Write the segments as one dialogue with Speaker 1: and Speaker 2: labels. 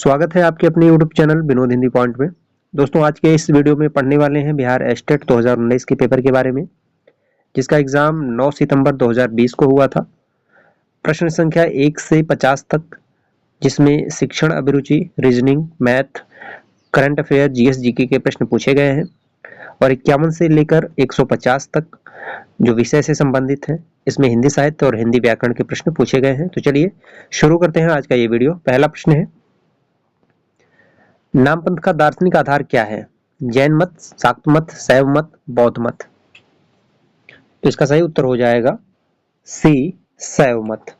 Speaker 1: स्वागत है आपके अपने YouTube channel Vinod Hindi point में। दोस्तों, आज के इस वीडियो में पढ़ने वाले हैं बिहार एस्टेट 2019 के पेपर के बारे में, जिसका एग्जाम 9 सितंबर 2020 को हुआ था। प्रश्न संख्या 1 से 50 तक, जिसमें शिक्षण अभिरुचि, reasoning, math, current affair, GS GK के प्रश्न पूछे गए हैं और 51 से लेकर 150 तक जो विषय से संबंधित है, इसमें हिंदी साहित्य और हिंदी व्याकरण के प्रश्न पूछे गए हैं। तो चलिए शुरू करते हैं आज का ये वीडियो। पहला प्रश्न है, नामपंथ का दार्शनिक आधार क्या है? जैन मत, शाक्त मत, शैव मत, बौद्ध मत। तो इसका सही उत्तर हो जाएगा सी, शैव मत।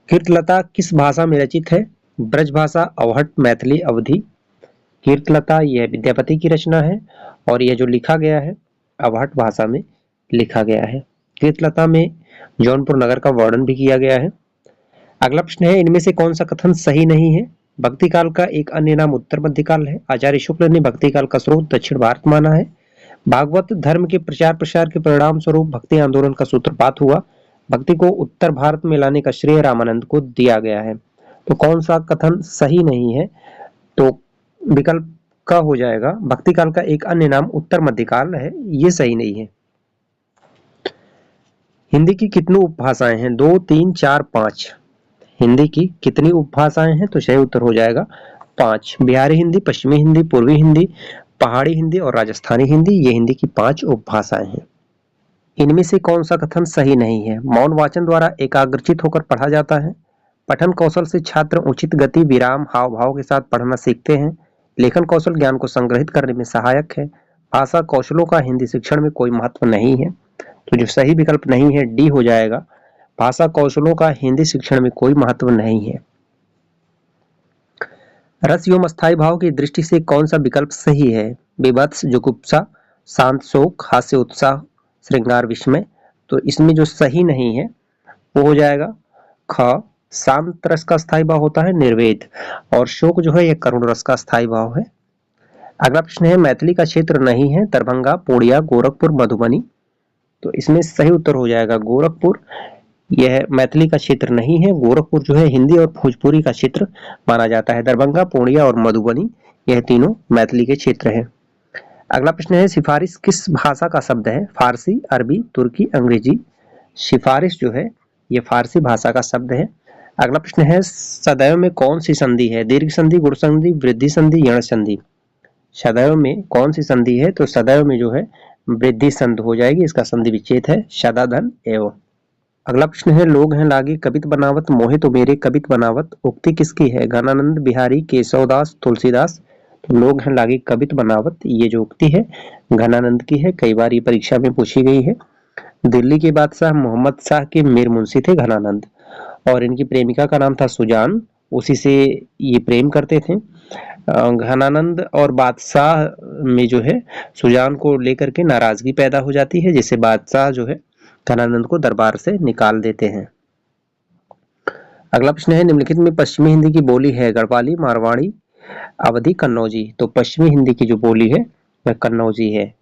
Speaker 1: कीर्तलता किस भाषा में रचित है? ब्रज भाषा, अवहट, मैथिली, अवधी। कीर्तलता यह विद्यापति की रचना है और यह जो लिखा गया है अवहट भाषा में लिखा गया है। कीर्तलता में जौनपुर नगर का वर्णन भी किया गया है। अगला प्रश्न है, इनमें से कौन सा कथन सही नहीं है? भक्ति काल का एक अन्य नाम उत्तर मध्यकाल है। आचार्य शुक्ल ने भक्ति काल का स्रोत दक्षिण भारत माना है। भागवत धर्म के प्रचार प्रसार के परिणाम स्वरूप भक्ति आंदोलन का सूत्रपात हुआ। भक्ति को उत्तर भारत में लाने का श्रेय रामानंद को दिया गया है। तो कौन सा कथन सही नहीं है? तो विकल्प का हो जाएगा भक्ति काल का एक अन्य नाम उत्तर मध्यकाल है, ये सही नहीं है। हिंदी की कितनी उपभाषाएं हैं? 2, 3, 4, 5। हिंदी की कितनी उपभाषाएं हैं? तो सही उत्तर हो जाएगा 5। बिहारी हिंदी, पश्चिमी हिंदी, पूर्वी हिंदी, पहाड़ी हिंदी और राजस्थानी हिंदी, ये हिंदी की 5 उपभाषाएं हैं। इनमें से कौन सा कथन सही नहीं है? मौन वाचन द्वारा एकाग्रचित होकर पढ़ा जाता है। पठन कौशल से छात्र उचित गति, विराम, हाव भाव के साथ पढ़ना सीखते हैं। लेखन कौशल ज्ञान को संग्रहित करने में सहायक है। भाषा कौशलों का हिंदी शिक्षण में कोई महत्व नहीं है। तो जो सही विकल्प नहीं है, डी हो जाएगा। भाषा कौशलों का हिंदी शिक्षण में कोई महत्व नहीं है। रस एवं अस्थायी भाव की दृष्टि से कौन सा विकल्प सही है? विभत्स, जुगुप्सा, शांत शोक, हास्य उत्साह, श्रृंगार विस्मय। तो इसमें जो सही नहीं है वो हो जाएगा ख। शांत रस का स्थायी भाव होता है निर्वेद और शोक जो है यह करुण रस का स्थायी भाव है। अगला प्रश्न है, मैथिली का क्षेत्र नहीं है। दरभंगा, पूर्णिया, गोरखपुर, मधुबनी। तो इसमें सही उत्तर हो जाएगा गोरखपुर। यह मैथिली का क्षेत्र नहीं है। गोरखपुर जो है हिंदी और भोजपुरी का क्षेत्र माना जाता है। दरभंगा, पूर्णिया और मधुबनी यह तीनों मैथिली के क्षेत्र हैं। अगला प्रश्न है, सिफारिश किस भाषा का शब्द है? फारसी, अरबी, तुर्की, अंग्रेजी। सिफारिश जो है यह फारसी भाषा का शब्द है। अगला प्रश्न है, सदैव में कौन सी संधि है? दीर्घ संधि, गुण संधि, वृद्धि संधि, यण संधि। सदैव में कौन सी संधि है? तो सदैव में जो है वृद्धि संधि हो जाएगी। इसका संधि विच्छेद है शदाधन एवं। अगला प्रश्न है, लोग हैं लागे कवित बनावत, मोहे तो मेरे कवित बनावत। उक्ति किसकी है? घनानंद, बिहारी, केशवदास, तुलसीदास। तो लोग हैं लागे कवित बनावत, ये जो उक्ति है घनानंद की है। कई बार ये परीक्षा में पूछी गई है। दिल्ली के बादशाह मोहम्मद शाह के मीर मुंशी थे घनानंद और इनकी प्रेमिका का नाम था सुजान। उसी से ये प्रेम करते थे। घनानंद और बादशाह में जो है सुजान को लेकर के नाराजगी पैदा हो जाती है, जिससे बादशाह जो है घनानंद को दरबार से निकाल देते हैं। अगला प्रश्न है, निम्नलिखित में पश्चिमी हिंदी की बोली है? गढ़वाली, मारवाड़ी, अवधी, कन्नौजी। तो पश्चिमी हिंदी की जो बोली है वह कन्नौजी है।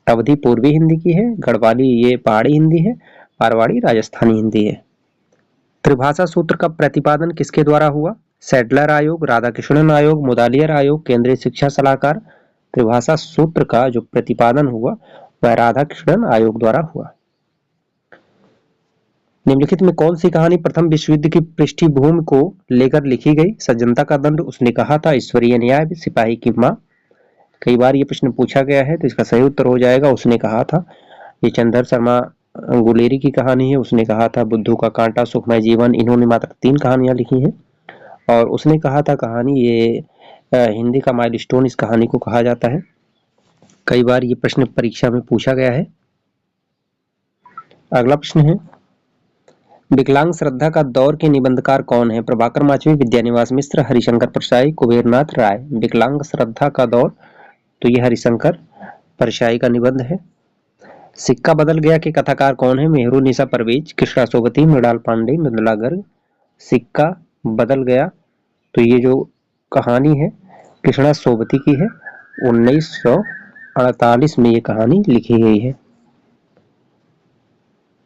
Speaker 1: अवधी पूर्वी हिंदी की है, गढ़वाली ये पहाड़ी हिंदी है, मारवाड़ी राजस्थानी हिंदी है। त्रिभाषा सूत्र का प्रतिपादन किसके द्वारा हुआ? सैडलर आयोग, राधाकृष्णन आयोग, मुदालियर आयोग, केंद्रीय शिक्षा सलाहकार। त्रिभाषा सूत्र का जो प्रतिपादन हुआ वह राधाकृष्णन आयोग द्वारा हुआ। निम्नलिखित में कौन सी कहानी प्रथम विश्व युद्ध की पृष्ठभूमि को लेकर लिखी गई? सज्जनता का दंड, उसने कहा था, ईश्वरीय न्याय, सिपाही की मां। कई बार ये प्रश्न पूछा गया है, तो इसका सही उत्तर हो जाएगा उसने कहा था। ये चंद्र शर्मा गुलेरी की कहानी है। उसने कहा था, बुद्धू का कांटा, सुखमय जीवन। इन्होंने मात्र 3 कहानियां लिखी हैं और उसने कहा था कहानी ये हिंदी का माइलस्टोन इस कहानी को कहा जाता है। कई बार ये प्रश्न परीक्षा में पूछा गया है। अगला प्रश्न है, विकलांग श्रद्धा का दौर के निबंधकार कौन है? प्रभाकर माचवी, विद्यानिवास मिश्र, हरिशंकर परशाई, कुबेरनाथ राय। विकलांग श्रद्धा का दौर, तो ये हरिशंकर परशाई का निबंध है। सिक्का बदल गया के कथाकार कौन है? मेहरुनिसा परवेज, कृष्णा सोबती, मृणाल पांडे, मृदुला गर्ग। सिक्का बदल गया, तो ये जो कहानी है कृष्णा सोबती की है। 1948 में ये कहानी लिखी गई है।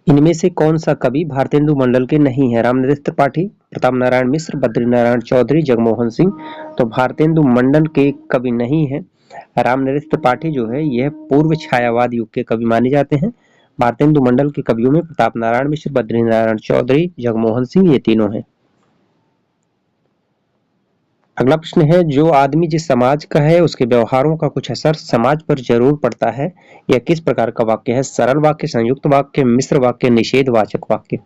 Speaker 1: इनमें से कौन सा कवि भारतेंदु मंडल के नहीं है? रामनरेश त्रिपाठी, प्रताप नारायण मिश्र, बद्रीनारायण चौधरी, जगमोहन सिंह। तो भारतेंदु मंडल के कवि नहीं है रामनरेश त्रिपाठी जो है यह पूर्व छायावाद युग के कवि माने जाते हैं। भारतेंदु मंडल के कवियों में प्रताप नारायण मिश्र, बद्रीनारायण चौधरी, जगमोहन सिंह ये तीनों हैं। अगला प्रश्न है, जो आदमी जिस समाज का है उसके व्यवहारों का कुछ असर समाज पर जरूर पड़ता है, यह किस प्रकार का वाक्य है? सरल वाक्य, संयुक्त वाक्य, मिश्र वाक्य, निषेधवाचक वाक्य।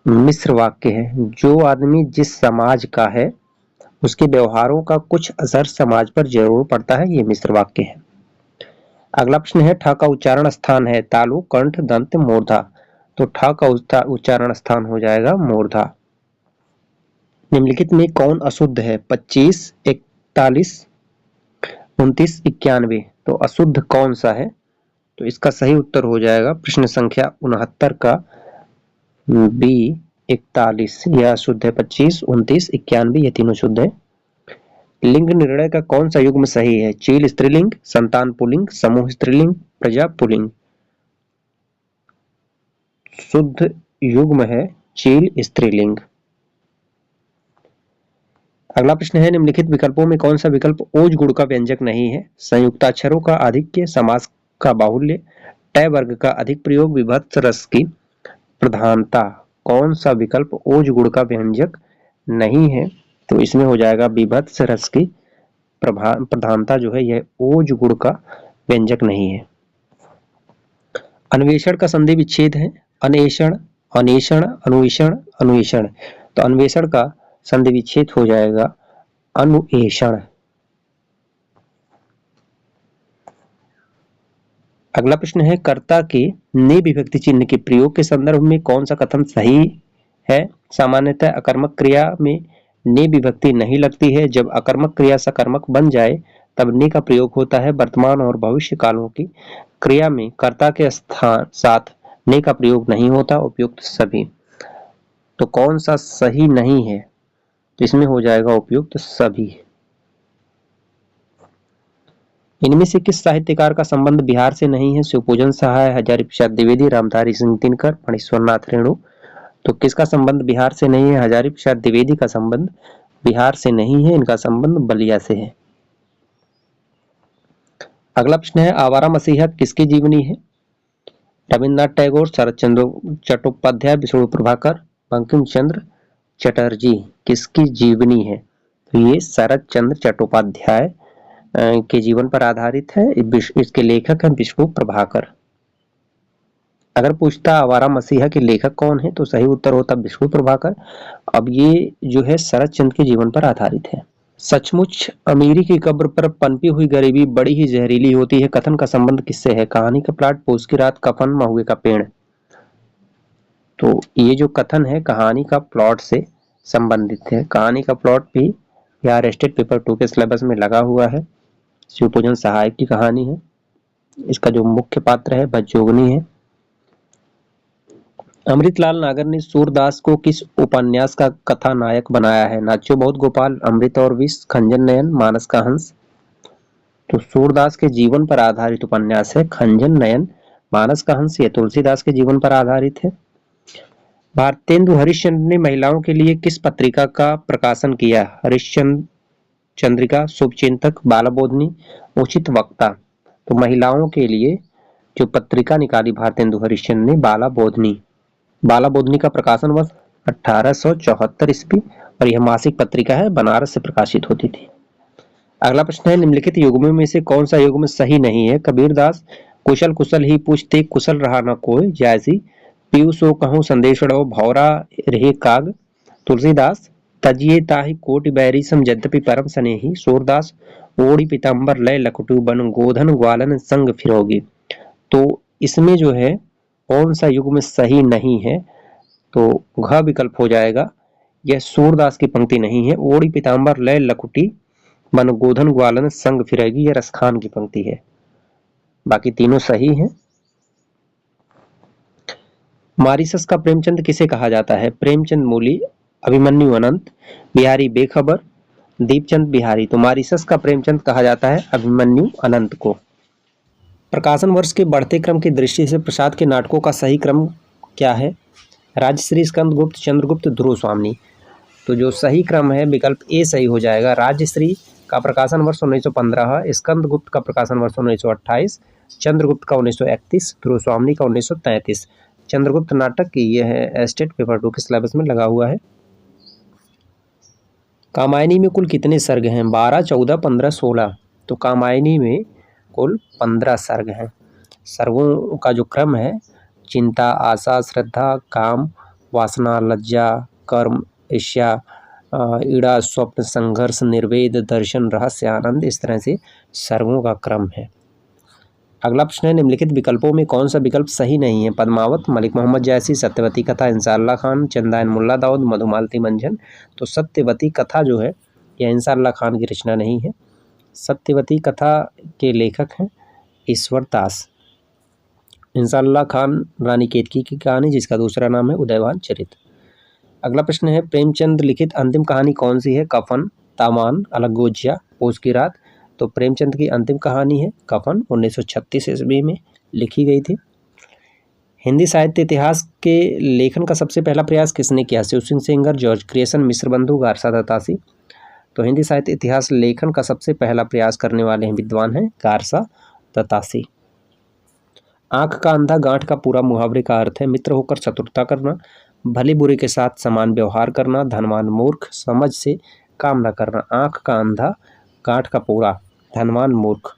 Speaker 1: मिश्र वाक्य है। जो आदमी जिस समाज का है उसके व्यवहारों का कुछ असर समाज पर जरूर पड़ता है, ये मिश्र वाक्य है। अगला प्रश्न है, ठ का उच्चारण स्थान है तालु, कंठ, दंत, मूर्धा। तो ठ का उच्चारण स्थान हो जाएगा मूर्धा। निम्नलिखित में कौन अशुद्ध है? 25, 41, 29, 91। तो अशुद्ध कौन सा है? तो इसका सही उत्तर हो जाएगा प्रश्न संख्या 69 का बी 41। यह अशुद्ध है। 25, 29, 91 ये तीनों शुद्ध है। लिंग निर्णय का कौन सा युग्म सही है? चील स्त्रीलिंग, संतान पुल्लिंग, समूह स्त्रीलिंग, प्रजा पुल्लिंग। शुद्ध युग्म है चील स्त्रीलिंग। अगला प्रश्न है, निम्नलिखित विकल्पों में कौन सा विकल्प ओज गुण का व्यंजक नहीं है? संयुक्ताक्षरों का आधिक्य, समास का बाहुल्य, टय वर्ग का अधिक प्रयोग, विभक्त रस की प्रधानता। कौन सा विकल्प ओज गुण का व्यंजक नहीं है? तो इसमें हो जाएगा विभक्त रस की प्रधानता जो है यह ओज गुण का व्यंजक नहीं है। अन्वेषण का संधि विच्छेद है अन्वेषण, अन्वेषण, अन्वेषण, अन्वेषण। तो अन्वेषण का संधि विच्छेद हो जाएगा अनुएषण। अगला प्रश्न है, कर्ता के ने विभक्ति चिन्ह के प्रयोग के संदर्भ में कौन सा कथन सही है? सामान्यतः अकर्मक क्रिया में ने विभक्ति नहीं लगती है। जब अकर्मक क्रिया सकर्मक बन जाए तब ने का प्रयोग होता है। वर्तमान और भविष्य कालों की क्रिया में कर्ता के साथ ने का प्रयोग नहीं होता। उपयुक्त सभी। तो कौन सा सही नहीं है? तो इसमें हो जाएगा उपयुक्त सभी। इनमें से किस साहित्यकार का संबंध बिहार से नहीं है? शिवपूजन सहाय, हजारी प्रसाद द्विवेदी, रामधारी सिंह दिनकर, फणीश्वरनाथ रेणु। तो किसका संबंध बिहार से नहीं है? हजारी प्रसाद द्विवेदी का संबंध बिहार से नहीं है, इनका संबंध बलिया से है। अगला प्रश्न है, आवारा मसीहा किसकी जीवनी है? रविन्द्रनाथ टैगोर, शरद चंद्र चट्टोपाध्याय, विष्णु प्रभाकर, बंकिम चंद्र चटर्जी। किसकी जीवनी है? तो ये शरद चंद्र चट्टोपाध्याय के जीवन पर आधारित है। इसके लेखक हैं विष्णु प्रभाकर। अगर पूछता आवारा मसीहा के लेखक कौन है तो सही उत्तर होता विष्णु प्रभाकर। अब ये जो है शरद चंद्र के जीवन पर आधारित है। सचमुच अमीरी की कब्र पर पनपी हुई गरीबी बड़ी ही जहरीली होती है, कथन का संबंध किससे है? कहानी का प्लॉट, पूस की रात, कफन, महुए का पेड़। तो ये जो कथन है कहानी का प्लॉट से संबंधित है। कहानी का प्लॉट भी बिहार स्टेट पेपर 2 के सिलेबस में लगा हुआ है। शिवपूजन सहाय की कहानी है। इसका जो मुख्य पात्र है भज्जोगनी है। अमृतलाल नागर ने सूरदास को किस उपन्यास का कथानायक बनाया है? नाच्यो बहुत गोपाल, अमृत और विष, खंजन नयन, मानस का हंस। तो सूरदास के जीवन पर आधारित उपन्यास है खंजन नयन। मानस का हंस ये तुलसीदास के जीवन पर आधारित है। भारतेंदु हरिश्चंद्र ने महिलाओं के लिए किस पत्रिका का प्रकाशन किया? हरिश्चंद्र चंद्रिका, शुभचिंतक, बालाबोधनी, उचित वक्ता। तो महिलाओं के लिए जो पत्रिका निकाली भारतेंदु हरिश्चंद्र ने बालाबोधनी। बालाबोधनी का प्रकाशन वर्ष 1874 ईस्वी और यह मासिक पत्रिका है, बनारस से प्रकाशित होती थी। अगला प्रश्न है, निम्नलिखित युग्मों में से कौन सा युग्म सही नहीं है? कबीरदास, कुशल कुशल ही पूछते कुशल रहा न कोई, जैसी, पीयूषो कहूं संदेशड़ो, भौरा रहे काग। तुलसीदास, तजिए ताहि कोटि बैरी सम यद्यपि परम स्नेही। सूरदास, ओढ़ी पीताम्बर लय लकुटु बन गोधन ग्वालन संग फिरोगी। तो इसमें जो है कौन सा युग्म सही नहीं है? तो घ विकल्प हो जाएगा। यह सूरदास की पंक्ति नहीं है। ओढ़ी पीताम्बर लय लकुटी बन गोधन ग्वालन संग फिरेगी, यह रसखान की पंक्ति है। बाकी तीनों सही हैं। मॉरीशस का प्रेमचंद किसे कहा जाता है? प्रेमचंद मूली, अभिमन्यु अनंत, बिहारी बेखबर, दीपचंद बिहारी। तो मॉरीशस का प्रेमचंद कहा जाता है अभिमन्यु अनंत को। प्रकाशन वर्ष के बढ़ते क्रम की दृष्टि से प्रसाद के नाटकों का सही क्रम क्या है? राजश्री, स्कंदगुप्त, चंद्रगुप्त, ध्रुव स्वामिनी। तो जो सही क्रम है विकल्प ए सही हो जाएगा। राजश्री का प्रकाशन वर्ष 1915, स्कंदगुप्त का प्रकाशन वर्ष 1928, चंद्रगुप्त का 1931, ध्रुव स्वामिनी का 1933। चंद्रगुप्त नाटक ये है स्टेट पेपर 2 के सिलेबस में लगा हुआ है। कामायनी में कुल कितने सर्ग हैं? 12, 14, 15, 16। तो कामायनी में कुल 15 सर्ग हैं। सर्गों का जो क्रम है चिंता, आशा, श्रद्धा, काम, वासना, लज्जा, कर्म, ईर्ष्या, ईड़ा, स्वप्न, संघर्ष, निर्वेद, दर्शन, रहस्य, आनंद, इस तरह से सर्गों का क्रम है। अगला प्रश्न है निम्नलिखित विकल्पों में कौन सा विकल्प सही नहीं है? पद्मावत, मलिक मोहम्मद जैसी, सत्यवती कथा, इंसाअल्लाह खान, चंदा मुल्ला दाऊद, मधुमालती मंजन। तो सत्यवती कथा जो है यह इंसाअल्लाह खान की रचना नहीं है। सत्यवती कथा के लेखक हैं ईश्वर दास। इंसाअल्लाह खान रानी केतकी की कहानी जिसका दूसरा नाम है उदयभान चरित। अगला प्रश्न है प्रेमचंद लिखित अंतिम कहानी कौन सी है? कफन, तामान, अलगोजिया, पोष की रात। तो प्रेमचंद की अंतिम कहानी है कफन, 1936 ईस्वी में लिखी गई थी। हिंदी साहित्य इतिहास के लेखन का सबसे पहला प्रयास किसने किया? शिव सिंह सेंगर, जॉर्ज क्रिएशन, मिश्र बंधु, गारसा दत्तासी। तो हिंदी साहित्य इतिहास लेखन का सबसे पहला प्रयास करने वाले हैं विद्वान हैं गारसा दत्तासी। आंख का अंधा गांठ का पूरा मुहावरे का अर्थ है मित्र होकर चतुरता करना, भले बुरे के साथ समान व्यवहार करना, धनवान मूर्ख, समझ से काम न करना। आंख का अंधा गांठ का पूरा, धनवान मूर्ख।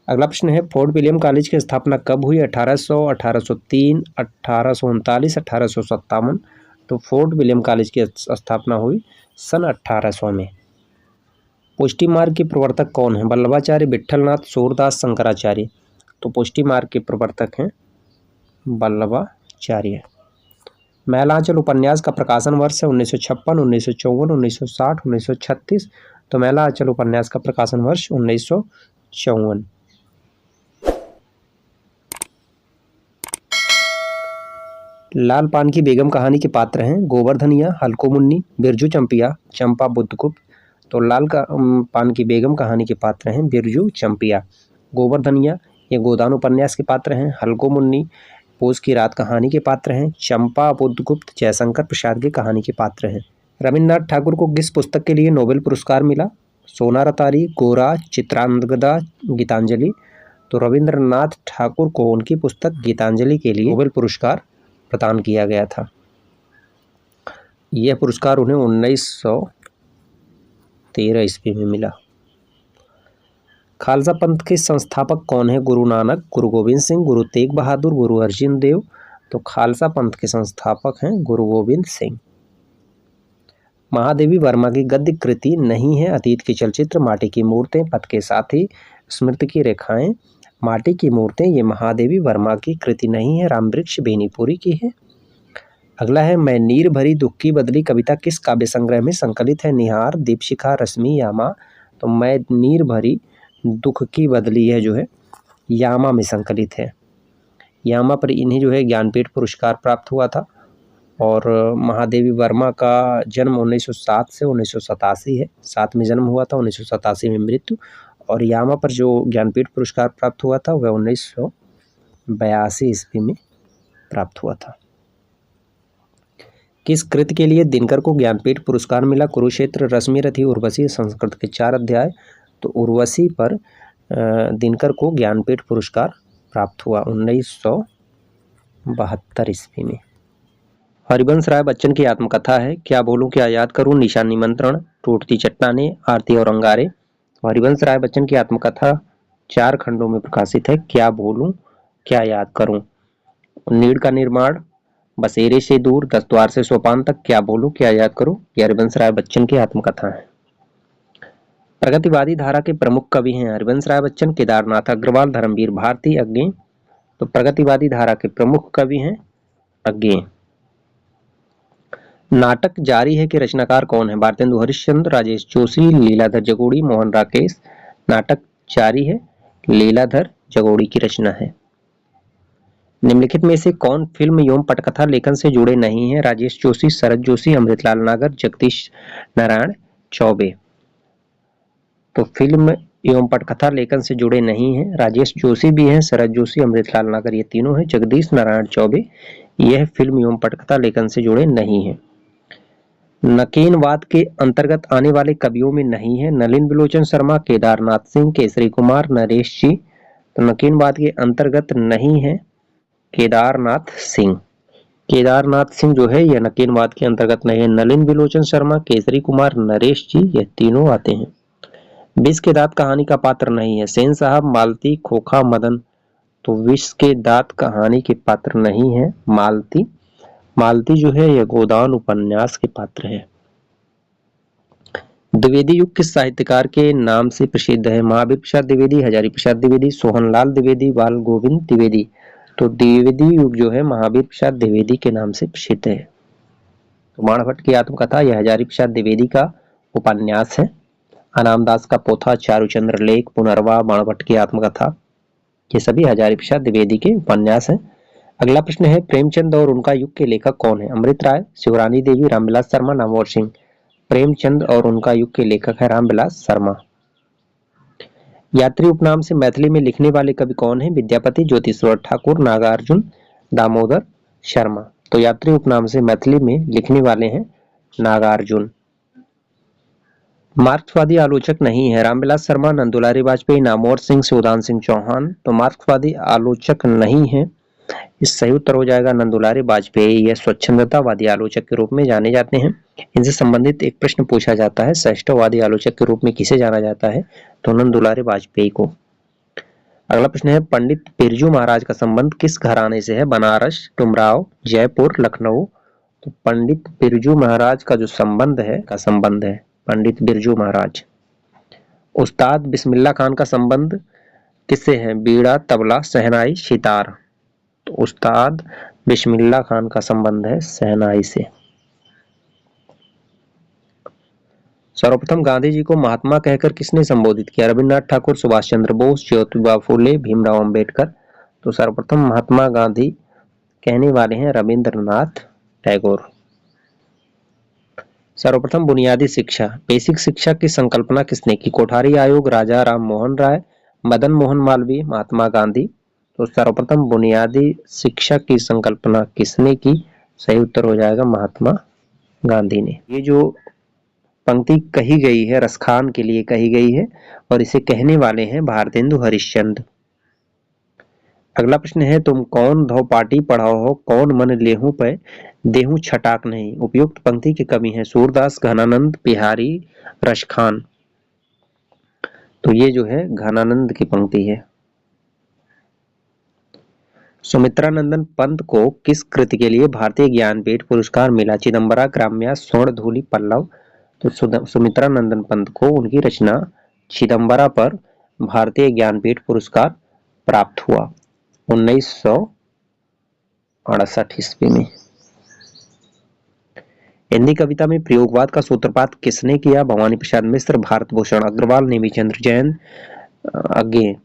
Speaker 1: अगला प्रश्न है फोर्ट विलियम कॉलेज की स्थापना कब हुई? 1800, 1803, 1839, 1857। तो फोर्ट विलियम कॉलेज की स्थापना हुई सन 1800 में। पुष्टि मार्ग के प्रवर्तक कौन है? वल्लभाचार्य, विट्ठलनाथ, सूरदास, शंकराचार्य। तो पुष्टि मार्ग के प्रवर्तक हैं वल्लभाचार्य। मैलांचल उपन्यास का प्रकाशन वर्ष है 1956, 1954, 1960, 1936। तो मैलांचल उपन्यास का प्रकाशन वर्ष 1954। लाल पान की बेगम कहानी के पात्र हैं गोवर्धनिया, हल्को मुन्नी, बिरजू चंपिया, चंपा बुद्धगुप्त। तो लाल पान की बेगम कहानी के पात्र हैं बिरजू चंपिया। गोवर्धनिया ये गोदान उपन्यास के पात्र हैं। हल्को मुन्नी पोष की रात कहानी के पात्र हैं। चंपा बुद्धगुप्त जयशंकर प्रसाद की कहानी के पात्र हैं। रविन्द्रनाथ ठाकुर को किस पुस्तक के लिए नोबेल पुरस्कार मिला? सोना रतारी, गोरा, चित्रांगदा, गीतांजलि। तो रविन्द्रनाथ ठाकुर को उनकी पुस्तक गीतांजलि के लिए नोबेल पुरस्कार प्रदान किया गया था। यह पुरस्कार उन्हें 1913 ईस्वी में मिला। खालसा पंथ के संस्थापक कौन है? गुरु नानक, गुरु गोविंद सिंह, गुरु तेग बहादुर, गुरु अर्जुन देव। तो खालसा पंथ के संस्थापक हैं गुरु गोविंद सिंह। महादेवी वर्मा की गद्य कृति नहीं है? अतीत के चलचित्र, माटी की मूर्तें, पथ के साथी, स्मृति की रेखाएं। माटी की मूर्तें ये महादेवी वर्मा की कृति नहीं है, रामवृक्ष बेनीपुरी की है। अगला है मैं नीर भरी दुख की बदली कविता किस काव्य संग्रह में संकलित है? निहार, दीपशिखा, रश्मि, यामा। तो मैं नीर भरी दुख की बदली है जो है यामा में संकलित है। यामा पर इन्हें जो है ज्ञानपीठ पुरस्कार प्राप्त हुआ था। और महादेवी वर्मा का जन्म 1907 से 1987 है। 7 में जन्म हुआ था, 1987 में मृत्यु। और यामा पर जो ज्ञानपीठ पुरस्कार प्राप्त हुआ था वह 1982 ईस्वी में प्राप्त हुआ था। किस कृति के लिए दिनकर को ज्ञानपीठ पुरस्कार मिला? कुरुक्षेत्र, रश्मिरथी, उर्वशी। संस्कृत के 4 अध्याय। तो उर्वशी पर दिनकर को ज्ञानपीठ पुरस्कार प्राप्त हुआ 1972 ईस्वी में। हरिवंश राय बच्चन की आत्मकथा है क्या बोलूं क्या याद करूं, निशान निमंत्रण, टूटती चट्टानें, आरती और अंगारे। हरिवंश राय बच्चन की आत्मकथा 4 खंडों में प्रकाशित है। क्या बोलूं क्या याद करूं, नीड़ का निर्माण, बसेरे से दूर, 10 द्वार से सोपान तक, क्या बोलूं क्या याद करूं, ये हरिवंश राय बच्चन की आत्मकथा है। प्रगतिवादी धारा के प्रमुख कवि हैं हरिवंश राय बच्चन, केदारनाथ अग्रवाल, धर्मवीर भारती, अज्ञे। तो प्रगतिवादी धारा के प्रमुख कवि हैं अज्ञे। नाटक जारी है के रचनाकार कौन है? भारतेंदु हरिश्चंद्र, राजेश जोशी, लीलाधर जगोड़ी, मोहन राकेश। नाटक जारी है लीलाधर जगोड़ी की रचना है। निम्नलिखित में से कौन फिल्म एवं पटकथा लेखन से जुड़े नहीं है? राजेश जोशी, शरद जोशी, अमृतलाल नागर, जगदीश नारायण चौबे। तो फिल्म एवं पटकथा लेखन से जुड़े नहीं हैं। राजेश जोशी भी हैं, शरद जोशी, अमृतलाल नागर, ये तीनों हैं। जगदीश नारायण चौबे यह फिल्म एवं पटकथा लेखन से जुड़े नहीं हैं। नकीनवाद के अंतर्गत आने वाले कवियों में नहीं है नलिन बिलोचन शर्मा, केदारनाथ सिंह, केसरी कुमार, नरेश जी। तो नकीनवाद के अंतर्गत नहीं है केदारनाथ सिंह। केदारनाथ सिंह जो है यह नकीनवाद के अंतर्गत नहीं है। नलिन बिलोचन शर्मा, केसरी कुमार, नरेश जी यह तीनों आते हैं। विष के दांत कहानी का पात्र नहीं है सेन साहब, मालती, खोखा, मदन। तो विष के दांत कहानी के पात्र नहीं है मालती। मालती जो है यह गोदान उपन्यास के पात्र है। द्विवेदी युग किस साहित्यकार के नाम से प्रसिद्ध है? महावीर प्रसाद द्विवेदी, हजारी प्रसाद द्विवेदी, सोहनलाल द्विवेदी, बाल गोविंद द्विवेदी। तो द्विवेदी युग जो है महावीर प्रसाद द्विवेदी के नाम से प्रसिद्ध है। तो माणभट्ट की आत्मकथा यह हजारी प्रसाद द्विवेदी का उपन्यास है। अनामदास का पोथा, चारुचंद्र लेख, पुनर्वा, बाणभट्ट की आत्मकथा, ये सभी हजारी प्रसाद द्विवेदी के उपन्यास हैं। अगला प्रश्न है प्रेमचंद और उनका युग के लेखक कौन है? अमृत राय, शिवरानी देवी, रामविलास शर्मा, नामवर सिंह। प्रेमचंद और उनका युग के लेखक है रामविलास शर्मा। यात्री उपनाम से मैथिली में लिखने वाले कवि कौन है? विद्यापति, ज्योतिश्वर ठाकुर, नागार्जुन, दामोदर शर्मा। तो यात्री उपनाम से मैथिली में लिखने वाले हैं नागार्जुन। मार्क्सवादी आलोचक नहीं है? रामविलास शर्मा, नंदुलारी वाजपेयी, नामवर सिंह, शिवदान सिंह चौहान। तो मार्क्सवादी आलोचक नहीं है, इस सही उत्तर हो जाएगा नंदुलारी वाजपेयी। यह स्वच्छंदतावादी आलोचक के रूप में जाने जाते हैं। इनसे संबंधित एक प्रश्न पूछा जाता है, श्रेष्ठवादी आलोचक के रूप में किसे जाना जाता है? तो नंदुलारी वाजपेयी को। अगला प्रश्न है पंडित बिरजू महाराज का संबंध किस घराने से है? बनारस, डुमराव, जयपुर, लखनऊ। तो पंडित बिरजू महाराज का जो संबंध है पंडित बिरजू महाराज। उस्ताद बिस्मिल्लाह खान का संबंध किससे है? बीड़ा, तबला, शहनाई, सितार। तो उस्ताद बिस्मिल्लाह खान का संबंध है शहनाई से। सर्वप्रथम गांधी जी को महात्मा कहकर किसने संबोधित किया? रविन्द्रनाथ ठाकुर, सुभाष चंद्र बोस, ज्योतिबा फूले, भीमराव अंबेडकर। तो सर्वप्रथम महात्मा गांधी कहने वाले हैं रविंद्रनाथ टैगोर। सर्वप्रथम बुनियादी शिक्षा, बेसिक शिक्षा की संकल्पना किसने की? कोठारी आयोग, राजा राम मोहन राय, मदन मोहन मालवीय, महात्मा गांधी। तो सर्वप्रथम बुनियादी शिक्षा की संकल्पना किसने की? सही उत्तर हो जाएगा महात्मा गांधी ने। ये जो पंक्ति कही गई है रसखान के लिए कही गई है और इसे कहने वाले हैं भारतेंदु हरिश्चंद्र। अगला प्रश्न है तुम कौन धो पाटी पढ़ाओ हो, कौन मन लेहू पे देहू छटाक नहीं। उपयुक्त पंक्ति के कवि हैं सूरदास, घनानंद, बिहारी, रसखान। तो ये जो है घनानंद की पंक्ति है। सुमित्रानंदन पंत को किस कृति के लिए भारतीय ज्ञानपीठ पुरस्कार मिला? चिदंबरा, ग्राम्या, स्वर्णधूलि, पल्लव। तो सुमित्रानंदन पंत को उनकी रचना चिदंबरा पर भारतीय ज्ञानपीठ पुरस्कार प्राप्त हुआ 1968 ईस्वी में। हिंदी कविता में प्रयोगवाद का सूत्रपात किसने किया? भवानी प्रसाद मिश्र, भारत भूषण अग्रवाल, नेमिचंद्र जैन। आगे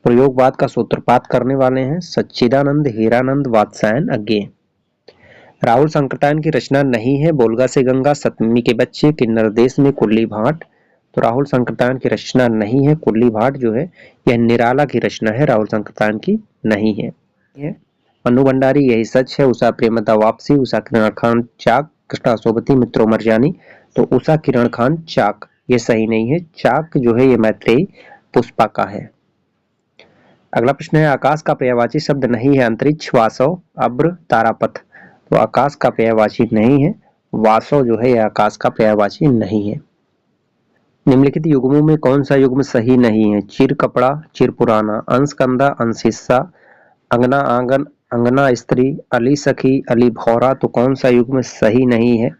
Speaker 1: प्रयोगवाद का सूत्रपात करने वाले हैं सच्चिदानंद हीरानंद वात्स्यायन अज्ञे। राहुल संकटायन की रचना नहीं है बोलगा से गंगा, सतमी के बच्चे, किन्नर देश में, कुल्ली भाट। तो राहुल संकटायन की रचना नहीं है। कुल्ली भाट जो है यह निराला की रचना है, राहुल संकटायन की नहीं है। मन्नू भंडारी यही सच है, उषा प्रेमदा वापसी, उषा किरण खान चाक, कृष्णा सोबती, मित्रो मरजानी। तो उषा किरण खान चाक ये सही नहीं है, चाक जो है ये मैत्रेयी पुष्पा का है। अगला प्रश्न है आकाश का पर्यायवाची शब्द नहीं है अंतरिक्ष, वासव, अब्र, तारापथ। तो आकाश का पर्यायवाची नहीं है, वासव जो है यह आकाश का पर्यायवाची नहीं है। निम्नलिखित युग्मों में कौन सा युग्म सही नहीं है? चिर कपड़ा, चिर पुराना, अंश कंधा, अंश हिस्सा, अंगना आंगन, अंगना स्त्री, अली सखी, अली भौरा। तो कौन सा युग्म सही नहीं है?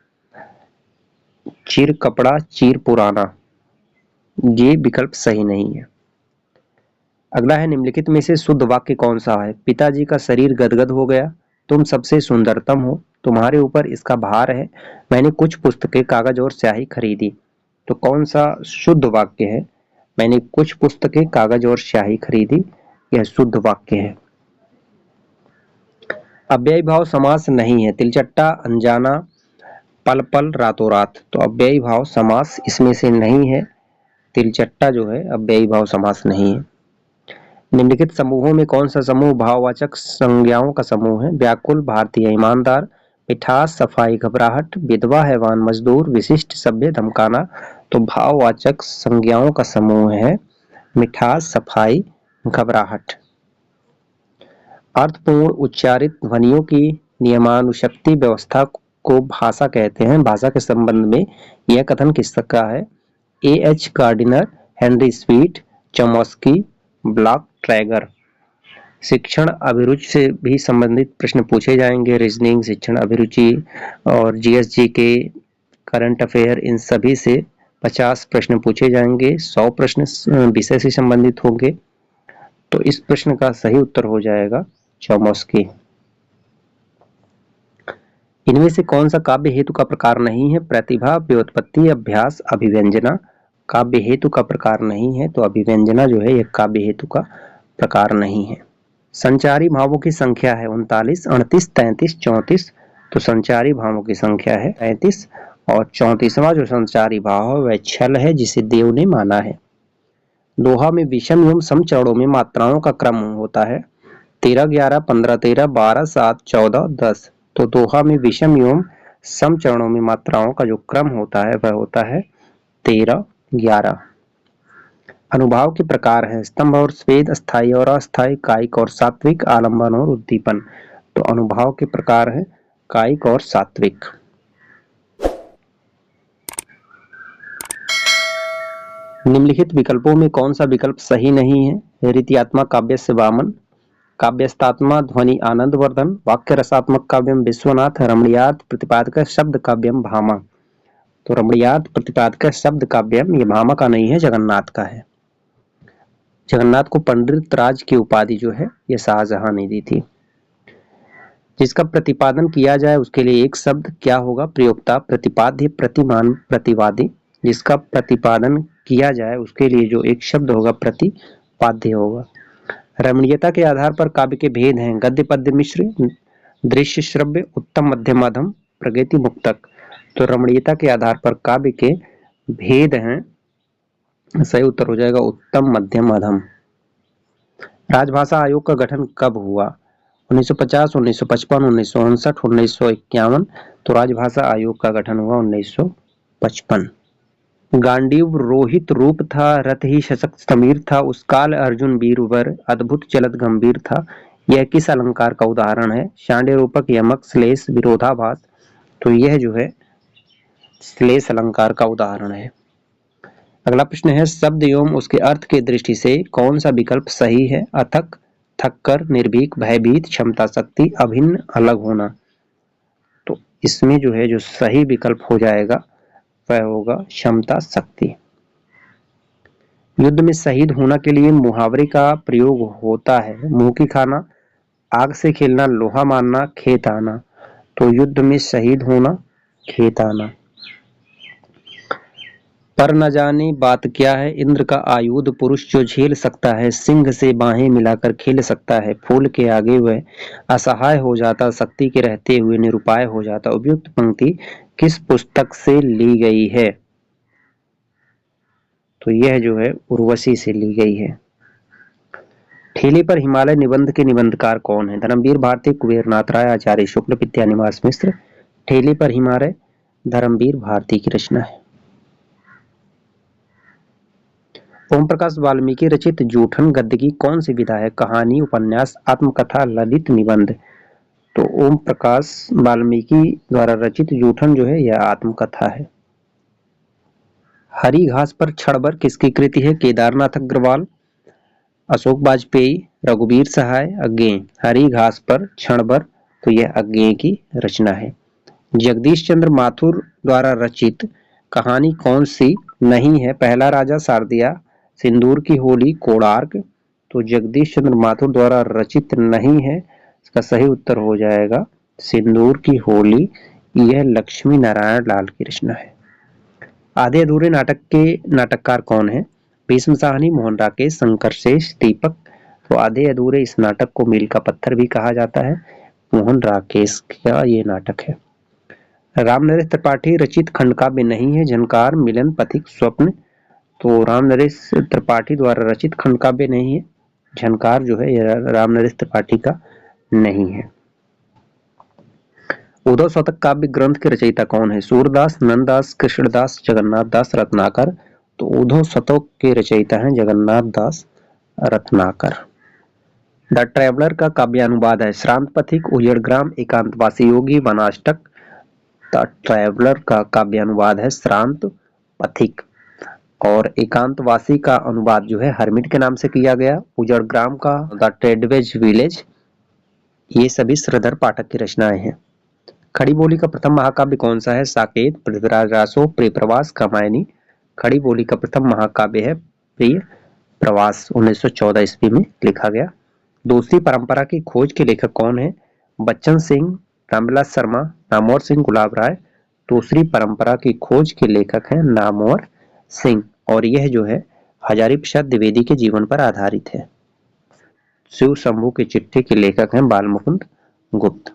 Speaker 1: चिर कपड़ा, चिर पुराना, ये विकल्प सही नहीं है। अगला है निम्नलिखित में से शुद्ध वाक्य कौन सा है? पिताजी का शरीर गदगद हो गया, तुम सबसे सुंदरतम हो, तुम्हारे ऊपर इसका भार है, मैंने कुछ पुस्तकें, कागज और स्याही खरीदी। तो कौन सा शुद्ध वाक्य है? मैंने कुछ पुस्तकें, कागज और स्याही खरीदी, यह शुद्ध वाक्य है। अव्ययी भाव समास नहीं है, तिलचट्टा, अनजाना, पल पल, रातों रात। तो अव्ययी भाव समास इसमें से नहीं है, तिलचट्टा जो है अव्ययी भाव समास नहीं है। निम्नलिखित समूहों में कौन सा समूह भाववाचक संज्ञाओं का समूह है? व्याकुल, भारतीय, ईमानदार, मिठास, सफाई, घबराहट, विधवा, हैवान, मजदूर, विशिष्ट, सभ्य, धमकाना। तो भाववाचक संज्ञाओं का समूह है मिठास, सफाई, घबराहट। अर्थपूर्ण उच्चारित ध्वनियों की नियमानुशक्ति व्यवस्था को भाषा कहते हैं। भाषा के संबंध में यह कथन किसका है? A.H. Gardiner, Henry sweet, Chomsky, block Trager. शिक्षण अभिरुचि से भी संबंधित प्रश्न पूछे जाएंगे। रीजनिंग, शिक्षण अभिरुचि और जीएसजी के करंट अफेयर, इन सभी से 50 प्रश्न पूछे जाएंगे। 100 प्रश्न विषय से संबंधित होंगे। तो इस प्रश्न का सही उत्तर हो जाएगा चॉम्स्की। इनमें से कौन सा काव्य हेतु का प्रकार नहीं है? प्रतिभा, व्युत्पत्ति, अभ्यास, अभिव्यंजना। काव्य हेतु का प्रकार नहीं है, तो अभिव्यंजना जो है यह काव्य हेतु का प्रकार नहीं है। संचारी भावों की संख्या है 39, 38, 33, 34। तो संचारी भावों की संख्या है 33 और 34वां जो संचारी भाव है वह छल है, जिसे देव ने माना है। दोहा में विषम एवं सम चरणों में मात्राओं का क्रम होता है 13, 11, 15, 13, 12, 7, 14, 10। तो दोहा में विषम एवं सम चरणों में मात्राओं का जो क्रम होता है वह होता है 13, 11। अनुभाव के प्रकार हैं स्तंभ और स्वेद, स्थायी और अस्थायी, कायिक और सात्विक, आलंबन और उद्दीपन। तो अनुभाव के प्रकार हैं कायिक और सात्विक। निम्नलिखित विकल्पों में कौन सा विकल्प सही नहीं है? रीत्यात्मक काव्यस्य वामन, काव्यस्तात्मा ध्वनि आनंदवर्धन, वाक्य रसात्मक काव्यम विश्वनाथ, रमणीयार्थ प्रतिपादक शब्द काव्यम भामा। तो रमणीयार्थ प्रतिपादक शब्द काव्यम ये भामा का नहीं है, जगन्नाथ का है। जगन्नाथ को पंडित राज की उपाधि जो है ये शाहजहां ने दी थी। जिसका प्रतिपादन किया जाए उसके लिए एक शब्द क्या होगा? प्रयोक्ता, प्रतिपाद्य, प्रतिमान, प्रतिवादी। जिसका प्रतिपादन किया जाए उसके लिए जो एक शब्द होगा प्रतिपाद्य होगा। रमणीयता के आधार पर काव्य के भेद हैं गद्य, पद्य, मिश्र, दृश्य, श्रव्य, उत्तम, मध्यम, अधम, प्रगति, मुक्तक। तो रमणीयता के आधार पर काव्य के भेद हैं, सही उत्तर हो जाएगा उत्तम, मध्यम, अधम। राजभाषा आयोग का गठन कब हुआ? 1950, 1955, 1959, 1951। तो राजभाषा आयोग का गठन हुआ 1955। गांडीव रोहित रूप था, रथ ही सशक्त समीर था, उस काल अर्जुन वीरवर, अद्भुत चलत गंभीर था। यह किस अलंकार का उदाहरण है? शांड्य रूपक, यमक, श्लेष, विरोधाभास। तो यह जो है श्लेष अलंकार का उदाहरण है। अगला प्रश्न है शब्द एवं उसके अर्थ की दृष्टि से कौन सा विकल्प सही है? अथक, थक्कर, निर्भीक, भयभीत, क्षमता, शक्ति, अभिन्न, अलग होना। तो इसमें जो है जो सही विकल्प हो जाएगा वह होगा क्षमता, शक्ति। युद्ध में शहीद होने के लिए मुहावरे का प्रयोग होता है मुंह की खाना, आग से खेलना, लोहा मारना, खेत आना। तो युद्ध में शहीद होना, खेत आना। पर न जाने बात क्या है, इंद्र का आयुध, पुरुष जो झेल सकता है, सिंह से बाहें मिलाकर खेल सकता है, फूल के आगे वह असहाय हो जाता, शक्ति के रहते हुए निरुपाय हो जाता। उपयुक्त पंक्ति किस पुस्तक से ली गई है? तो यह जो है उर्वशी से ली गई है। ठेले पर हिमालय निबंध के निबंधकार कौन है? धर्मवीर भारती, कुबेरनाथ राय, आचार्य शुक्ल, विद्यानिवास मिश्र। ठेले पर हिमालय धर्मवीर भारती की रचना है। ओम प्रकाश वाल्मीकि रचित जूठन गद्य की कौन सी विधा है? कहानी, उपन्यास, आत्मकथा, ललित निबंध। तो ओम प्रकाश वाल्मीकि द्वारा रचित जूठन जो है यह आत्मकथा है। हरी घास पर क्षणभर किसकी कृति है? केदारनाथ अग्रवाल, अशोक वाजपेयी, रघुवीर सहाय, अज्ञेय। हरी घास पर क्षणभर, तो यह अज्ञेय की रचना है। जगदीश चंद्र माथुर द्वारा रचित कहानी कौन सी नहीं है? पहला राजा, शारदिया, सिंदूर की होली, कोणार्क। तो जगदीश चंद्र माथुर द्वारा रचित नहीं है, इसका सही उत्तर हो जाएगा सिंदूर की होली। यह लक्ष्मी नारायण लाल की रचना है। आधे अधूरे नाटक के नाटककार कौन है? भीष्म साहनी, मोहन राकेश, शंकर शेष, दीपक। तो आधे अधूरे इस नाटक को मील का पत्थर भी कहा जाता है। मोहन राकेश का ये नाटक है। रामनरेश त्रिपाठी रचित खंड काव्य नहीं है। झनकार, मिलन, पथिक, स्वप्न। तो राम नरेश त्रिपाठी द्वारा रचित खंड काव्य नहीं है। झनकार जो है यह राम नरेश त्रिपाठी का नहीं है। उद्धव शतक काव्य ग्रंथ के रचयिता कौन है? सूरदास, नंददास, कृष्णदास, जगन्नाथ दास, रत्नाकर। तो उद्धव शतक के रचयिता हैं जगन्नाथ दास रत्नाकर। द ट्रैवलर का काव्यानुवाद है श्रांत पथिक, उजड़ग्राम, एकांतवासी योगी, वनाष्टक। द ट्रैवलर का काव्यानुवाद है श्रांत पथिक और एकांतवासी का अनुवाद जो है हरमिट के नाम से किया गया। उजड़ग्राम का द ट्रेडवेज विलेज। ये सभी श्रीधर पाठक की रचनाएं हैं। खड़ी बोली का प्रथम महाकाव्य कौन सा है? साकेत, पृथ्वीराज रासो, प्रिय प्रवास, कामायनी। खड़ी बोली का प्रथम महाकाव्य है प्रिय प्रवास, 1914 ईस्वी में लिखा गया। दूसरी परंपरा की खोज के लेखक कौन है? बच्चन सिंह, रामविलास शर्मा, नामवर सिंह, गुलाब राय। दूसरी परंपरा की खोज के लेखक हैं नामवर सिंह और यह जो है हजारी प्रसाद द्विवेदी के जीवन पर आधारित है। शिव शंभू की चिट्ठी के लेखक हैं बालमुकुंद गुप्त।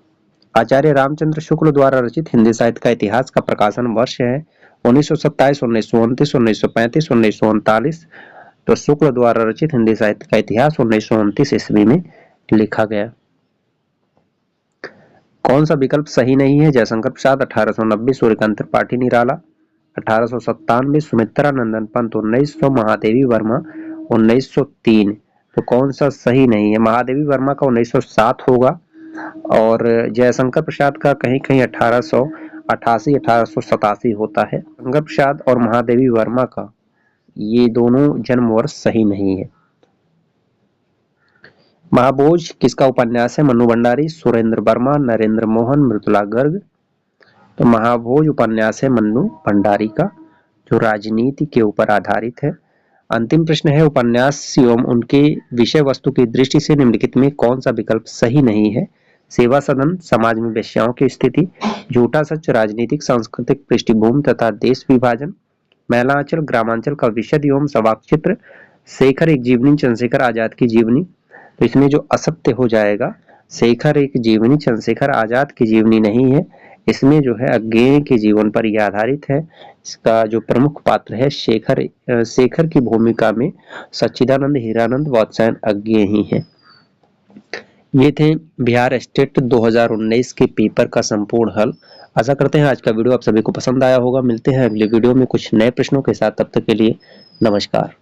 Speaker 1: आचार्य रामचंद्र शुक्ल द्वारा रचित हिंदी साहित्य का इतिहास का प्रकाशन वर्ष है 1927, 1929, 1935, 1939। तो शुक्ल द्वारा रचित हिंदी साहित्य का इतिहास 1929 ईस्वी में लिखा गया। कौन सा विकल्प सही नहीं है? जयशंकर प्रसाद 1890, सूर्यकांत त्रिपाठी निराला 1897, सुमित्रा नंदन पंत 1900, महादेवी वर्मा 1903। तो कौन सा सही नहीं है? महादेवी वर्मा का 1907 होगा और जयशंकर प्रसाद का कहीं कहीं 1888 1887 होता है। शंकर प्रसाद और महादेवी वर्मा का ये दोनों जन्म वर्ष सही नहीं है। महाभोज किसका उपन्यास है? मन्नू भंडारी, सुरेंद्र वर्मा, नरेंद्र मोहन, मृदुला गर्ग। तो महाभोज उपन्यास है मन्नू भंडारी का जो राजनीति के ऊपर आधारित है। अंतिम प्रश्न है उपन्यास एवं उनके विषय वस्तु की दृष्टि से निम्नलिखित में कौन सा विकल्प सही नहीं है? सेवा सदन, समाज में वेश्याओं की स्थिति, झूठा सच, राजनीतिक सांस्कृतिक पृष्ठभूमि तथा देश विभाजन, महिलांचल ग्रामांचल का विशद एवं सवाक चित्र, शेखर एक जीवनी, चंद्रशेखर आजाद की जीवनी। तो इसमें जो असत्य हो जाएगा शेखर एक जीवनी, चंद्रशेखर आजाद की जीवनी नहीं है। इसमें जो है अज्ञेय के जीवन पर यह आधारित है। इसका जो प्रमुख पात्र है शेखर की भूमिका में सच्चिदानंद, हीरानंद, वात्स्यायन अज्ञेय ही है। ये थे बिहार स्टेट 2019 के पेपर का संपूर्ण हल। आशा करते हैं आज का वीडियो आप सभी को पसंद आया होगा। मिलते हैं अगले वीडियो में कुछ नए प्रश्नों के साथ, तब तक के लिए नमस्कार।